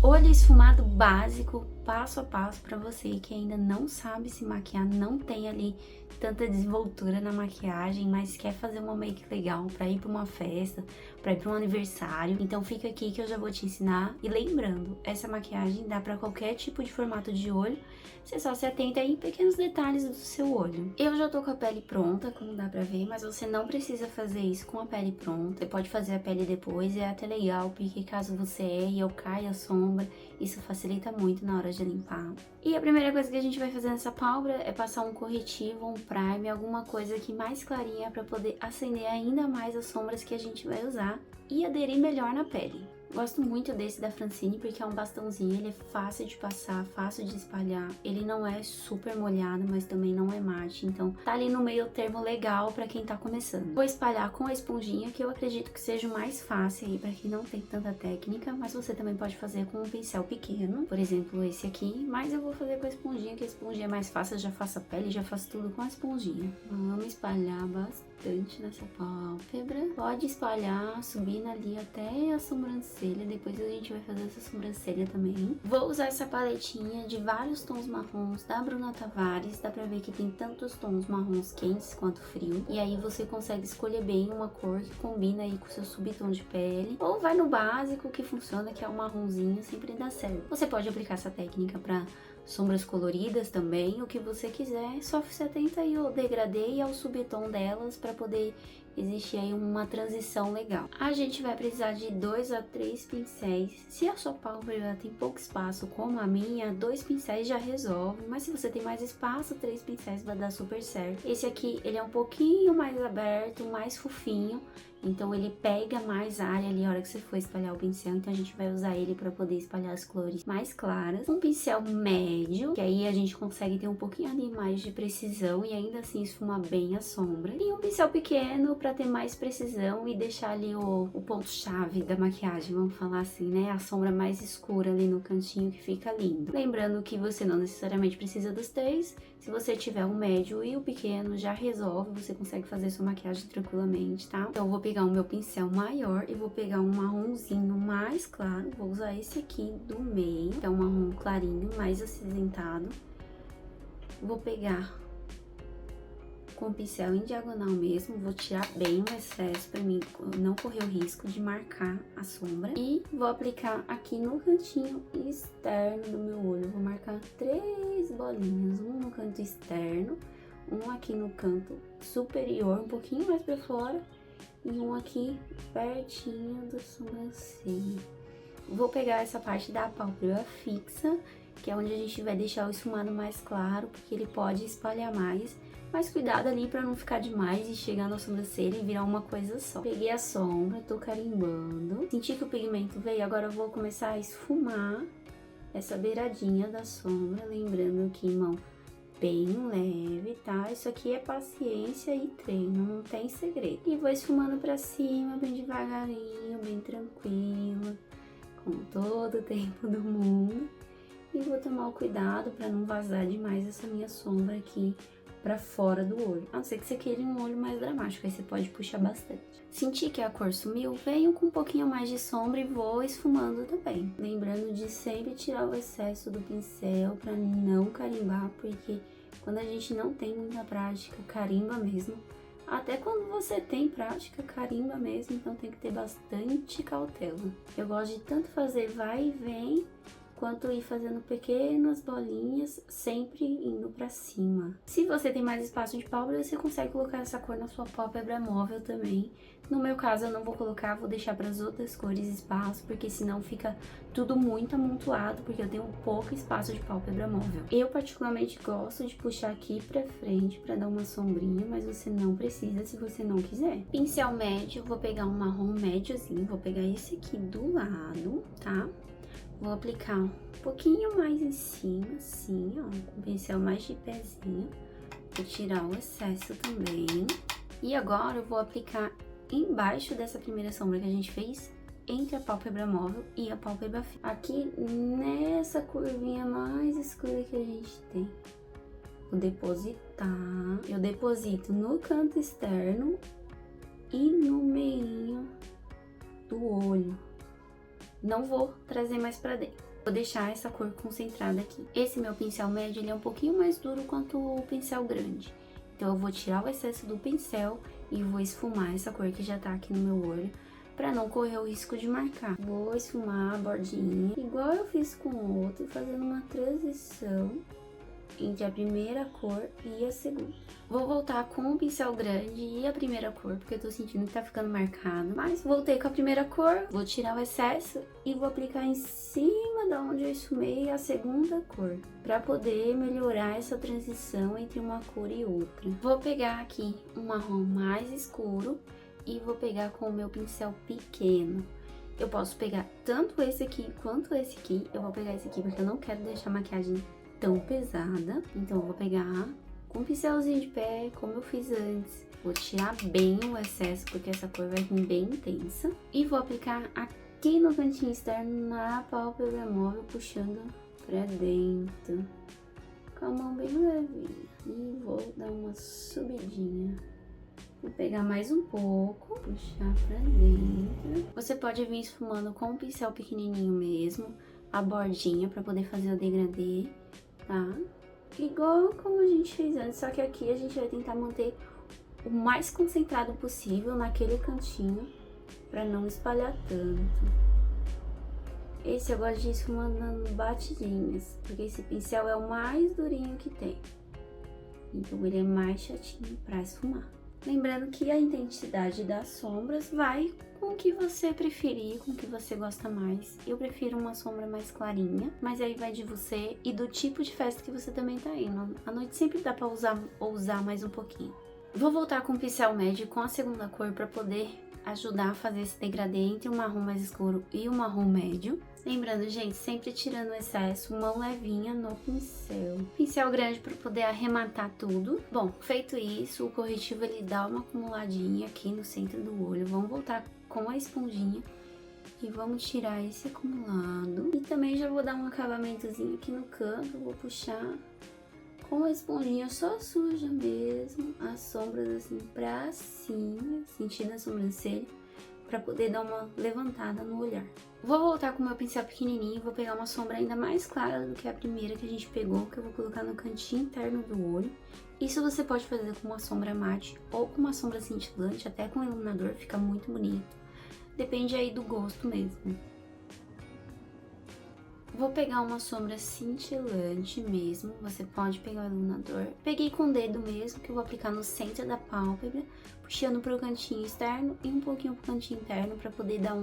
Olho esfumado básico, passo a passo para você que ainda não sabe se maquiar, não tem ali tanta desenvoltura na maquiagem, mas quer fazer uma make legal para ir para uma festa, para ir para um aniversário. Então fica aqui que eu já vou te ensinar. E lembrando, essa maquiagem dá para qualquer tipo de formato de olho, você só se atenta aí em pequenos detalhes do seu olho. Eu já tô com a pele pronta, como dá pra ver, mas você não precisa fazer isso com a pele pronta. Você pode fazer a pele depois, é até legal, porque caso você erre ou caia a sombra, isso facilita muito na hora de limpar. E a primeira coisa que a gente vai fazer nessa pálpebra é passar um corretivo, um primer, alguma coisa aqui mais clarinha para poder acender ainda mais as sombras que a gente vai usar e aderir melhor na pele. Gosto muito desse da Francine porque é um bastãozinho, ele é fácil de passar, fácil de espalhar. Ele não é super molhado, mas também não é mate, então tá ali no meio termo legal pra quem tá começando. Vou espalhar com a esponjinha, que eu acredito que seja o mais fácil aí pra quem não tem tanta técnica, mas você também pode fazer com um pincel pequeno, por exemplo esse aqui, mas eu vou fazer com a esponjinha, que a esponjinha é mais fácil, eu já faço a pele, já faço tudo com a esponjinha. Vamos espalhar bastante nessa pálpebra. Pode espalhar, subindo ali até a sobrancelha. Depois a gente vai fazer essa sobrancelha também. Vou usar essa paletinha de vários tons marrons da Bruna Tavares. Dá pra ver que tem tantos tons marrons quentes quanto frio. E aí você consegue escolher bem uma cor que combina aí com o seu subtom de pele. Ou vai no básico que funciona, que é o marronzinho, sempre dá certo. Você pode aplicar essa técnica pra sombras coloridas também, o que você quiser, só se atenta aí ao degradê e ao subtom delas para poder existir aí uma transição legal. A gente vai precisar de 2 a 3 pincéis. Se a sua pálpebra tem pouco espaço, como a minha, 2 pincéis já resolve, mas se você tem mais espaço, 3 pincéis vai dar super certo. Esse aqui, ele é um pouquinho mais aberto, mais fofinho, então ele pega mais área ali a hora que você for espalhar o pincel, então a gente vai usar ele para poder espalhar as cores mais claras. Um pincel médio, que aí a gente consegue ter um pouquinho ali mais de precisão e ainda assim esfumar bem a sombra. E um pincel pequeno para ter mais precisão e deixar ali o ponto-chave da maquiagem, vamos falar assim, né? A sombra mais escura ali no cantinho que fica lindo. Lembrando que você não necessariamente precisa dos três, se você tiver o médio e o pequeno já resolve, você consegue fazer sua maquiagem tranquilamente, tá? Então eu vou pegar o meu pincel maior e vou pegar um marronzinho mais claro, vou usar esse aqui do meio, que é um marrom clarinho, mais acinzentado. Vou pegar com o pincel em diagonal mesmo, vou tirar bem o excesso pra mim não correr o risco de marcar a sombra. E vou aplicar aqui no cantinho externo do meu olho, vou marcar 3 bolinhas, um no canto externo, um aqui no canto superior, um pouquinho mais pra fora, e um aqui pertinho da sobrancelha. Vou pegar essa parte da pálpebra fixa, que é onde a gente vai deixar o esfumado mais claro, porque ele pode espalhar mais. Mas cuidado ali pra não ficar demais e chegar na sobrancelha e virar uma coisa só. Peguei a sombra, tô carimbando. Senti que o pigmento veio, agora eu vou começar a esfumar essa beiradinha da sombra. Lembrando que mão bem leve, tá? Isso aqui é paciência e treino, não tem segredo. E vou esfumando pra cima, bem devagarinho, bem tranquila, com todo o tempo do mundo. E vou tomar o cuidado pra não vazar demais essa minha sombra aqui pra fora do olho. A não ser que você queira um olho mais dramático, aí você pode puxar bastante. Senti que a cor sumiu, venho com um pouquinho mais de sombra e vou esfumando também. Lembrando de sempre tirar o excesso do pincel pra não carimbar, porque quando a gente não tem muita prática, carimba mesmo. Até quando você tem prática, carimba mesmo, então tem que ter bastante cautela. Eu gosto de tanto fazer vai e vem, quanto ir fazendo pequenas bolinhas, sempre indo pra cima. Se você tem mais espaço de pálpebra, você consegue colocar essa cor na sua pálpebra móvel também. No meu caso, eu não vou colocar, vou deixar para as outras cores espaço, porque senão fica tudo muito amontoado, porque eu tenho pouco espaço de pálpebra móvel. Eu particularmente gosto de puxar aqui pra frente para dar uma sombrinha, mas você não precisa se você não quiser. Pincel médio, vou pegar um marrom médiozinho, vou pegar esse aqui do lado, tá? Vou aplicar um pouquinho mais em cima, assim, ó, com o pincel mais de pezinho. Vou tirar o excesso também. E agora eu vou aplicar embaixo dessa primeira sombra que a gente fez, entre a pálpebra móvel e a pálpebra fina. Aqui nessa curvinha mais escura que a gente tem. Vou depositar. Eu deposito no canto externo e no meio do olho. Não vou trazer mais pra dentro. Vou deixar essa cor concentrada aqui. Esse meu pincel médio, ele é um pouquinho mais duro quanto o pincel grande. Então, eu vou tirar o excesso do pincel e vou esfumar essa cor que já tá aqui no meu olho, pra não correr o risco de marcar. Vou esfumar a bordinha, igual eu fiz com o outro, fazendo uma transição entre a primeira cor e a segunda. Vou voltar com o pincel grande e a primeira cor, porque eu tô sentindo que tá ficando marcado. Mas voltei com a primeira cor, vou tirar o excesso e vou aplicar em cima da onde eu esfumei a segunda cor, pra poder melhorar essa transição entre uma cor e outra. Vou pegar aqui um marrom mais escuro e vou pegar com o meu pincel pequeno. Eu posso pegar tanto esse aqui quanto esse aqui. Eu vou pegar esse aqui porque eu não quero deixar a maquiagem tão pesada. Então, eu vou pegar com um pincelzinho de pé, como eu fiz antes. Vou tirar bem o excesso, porque essa cor vai vir bem intensa. E vou aplicar aqui no cantinho externo, na pálpebra móvel, puxando pra dentro. Com a mão bem levinha. E vou dar uma subidinha. Vou pegar mais um pouco, puxar pra dentro. Você pode vir esfumando com um pincel pequenininho mesmo, a bordinha, pra poder fazer o degradê, tá? Igual como a gente fez antes, só que aqui a gente vai tentar manter o mais concentrado possível naquele cantinho, pra não espalhar tanto. Esse eu gosto de ir esfumando dando batidinhas, porque esse pincel é o mais durinho que tem. Então ele é mais chatinho pra esfumar. Lembrando que a intensidade das sombras vai com o que você preferir, com o que você gosta mais. Eu prefiro uma sombra mais clarinha, mas aí vai de você e do tipo de festa que você também tá indo. À noite sempre dá pra usar mais um pouquinho. Vou voltar com o pincel médio com a segunda cor pra poder ajudar a fazer esse degradê entre o marrom mais escuro e o marrom médio. Lembrando, gente, sempre tirando o excesso, mão levinha no pincel. Pincel grande para poder arrematar tudo. Bom, feito isso, o corretivo ele dá uma acumuladinha aqui no centro do olho. Vamos voltar com a esponjinha e vamos tirar esse acumulado. E também já vou dar um acabamentozinho aqui no canto, vou puxar com a esponjinha só suja mesmo, as sombras assim pra cima, sentindo a sobrancelha, pra poder dar uma levantada no olhar. Vou voltar com o meu pincel pequenininho e vou pegar uma sombra ainda mais clara do que a primeira que a gente pegou, que eu vou colocar no cantinho interno do olho. Isso você pode fazer com uma sombra mate ou com uma sombra cintilante, até com iluminador, fica muito bonito. Depende aí do gosto mesmo. Vou pegar uma sombra cintilante mesmo, você pode pegar o iluminador. Peguei com o dedo mesmo, que eu vou aplicar no centro da pálpebra, puxando pro cantinho externo e um pouquinho pro cantinho interno, pra poder dar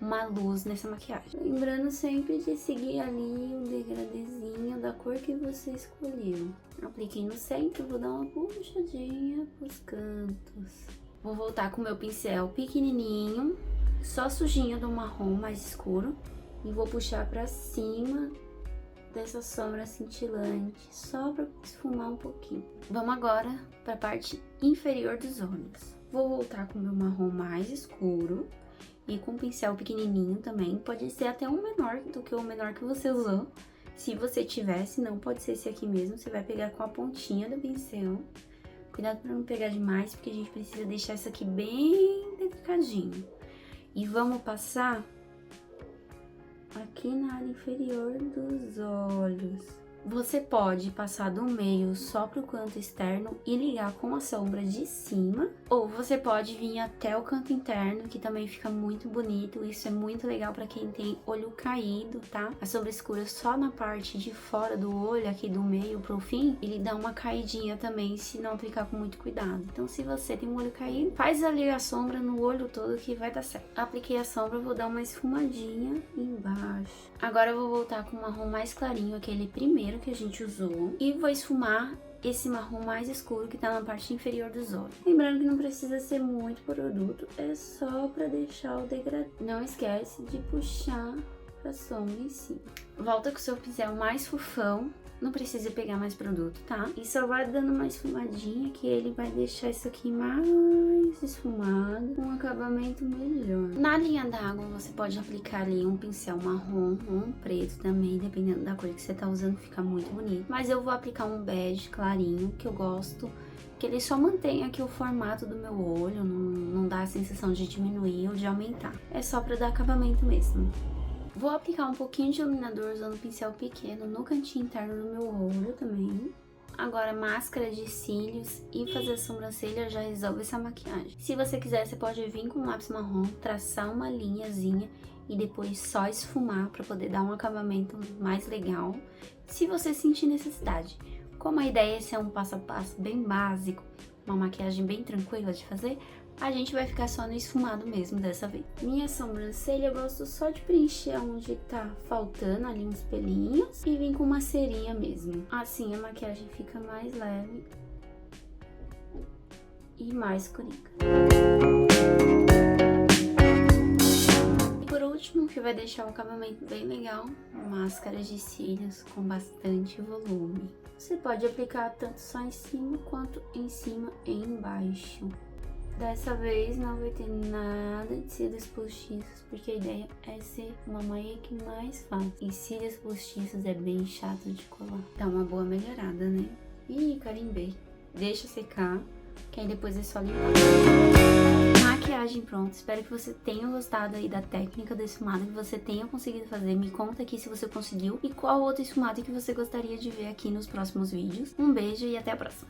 uma luz nessa maquiagem. Lembrando sempre de seguir ali o degradezinho da cor que você escolheu. Apliquei no centro, vou dar uma puxadinha pros cantos. Vou voltar com o meu pincel pequenininho, só sujinho do marrom mais escuro. E vou puxar pra cima dessa sombra cintilante, só pra esfumar um pouquinho. Vamos agora pra parte inferior dos olhos. Vou voltar com o meu marrom mais escuro e com um pincel pequenininho também. Pode ser até um menor do que o menor que você usou. Se você tiver, se não, pode ser esse aqui mesmo. Você vai pegar com a pontinha do pincel. Cuidado pra não pegar demais, porque a gente precisa deixar isso aqui bem delicadinho. E vamos passar aqui na área inferior dos olhos. Você pode passar do meio só pro canto externo e ligar com a sombra de cima, ou você pode vir até o canto interno, que também fica muito bonito. Isso é muito legal pra quem tem olho caído, tá? A sombra escura só na parte de fora do olho, aqui do meio pro fim, ele dá uma caidinha também, se não aplicar com muito cuidado. Então, se você tem um olho caído, faz ali a sombra no olho todo que vai dar certo. Apliquei a sombra, vou dar uma esfumadinha embaixo. Agora eu vou voltar com o marrom mais clarinho, aquele primeiro que a gente usou, e vou esfumar esse marrom mais escuro que tá na parte inferior dos olhos. Lembrando que não precisa ser muito produto, é só pra deixar o degradê. Não esquece de puxar pra sombra em cima. Volta com o seu pincel mais fofão, não precisa pegar mais produto, tá? E só vai dando uma esfumadinha que ele vai deixar isso aqui mais esfumado, com um acabamento melhor. Na linha d'água você pode aplicar ali um pincel marrom ou um preto também, dependendo da cor que você tá usando, fica muito bonito. Mas eu vou aplicar um bege clarinho, que eu gosto, que ele só mantém aqui o formato do meu olho, não dá a sensação de diminuir ou de aumentar. É só pra dar acabamento mesmo. Vou aplicar um pouquinho de iluminador usando um pincel pequeno no cantinho interno do meu olho também. Agora, máscara de cílios e fazer a sobrancelha já resolve essa maquiagem. Se você quiser, você pode vir com um lápis marrom, traçar uma linhazinha e depois só esfumar para poder dar um acabamento mais legal, se você sentir necessidade. Como a ideia é ser um passo a passo bem básico, uma maquiagem bem tranquila de fazer, a gente vai ficar só no esfumado mesmo dessa vez. Minha sobrancelha eu gosto só de preencher onde tá faltando ali uns pelinhos e vir com uma cerinha mesmo. Assim a maquiagem fica mais leve e mais coringa. E por último, que vai deixar o acabamento bem legal, máscara de cílios com bastante volume. Você pode aplicar tanto só em cima quanto em cima e embaixo. Dessa vez não vai ter nada de cílios postiços, porque a ideia é ser uma make mais fácil. E cílios postiços é bem chato de colar. Dá uma boa melhorada, né? Ih, carimbei. Deixa secar, que aí depois é só limpar. Maquiagem pronta. Espero que você tenha gostado aí da técnica do esfumado, que você tenha conseguido fazer. Me conta aqui se você conseguiu e qual outro esfumado que você gostaria de ver aqui nos próximos vídeos. Um beijo e até a próxima!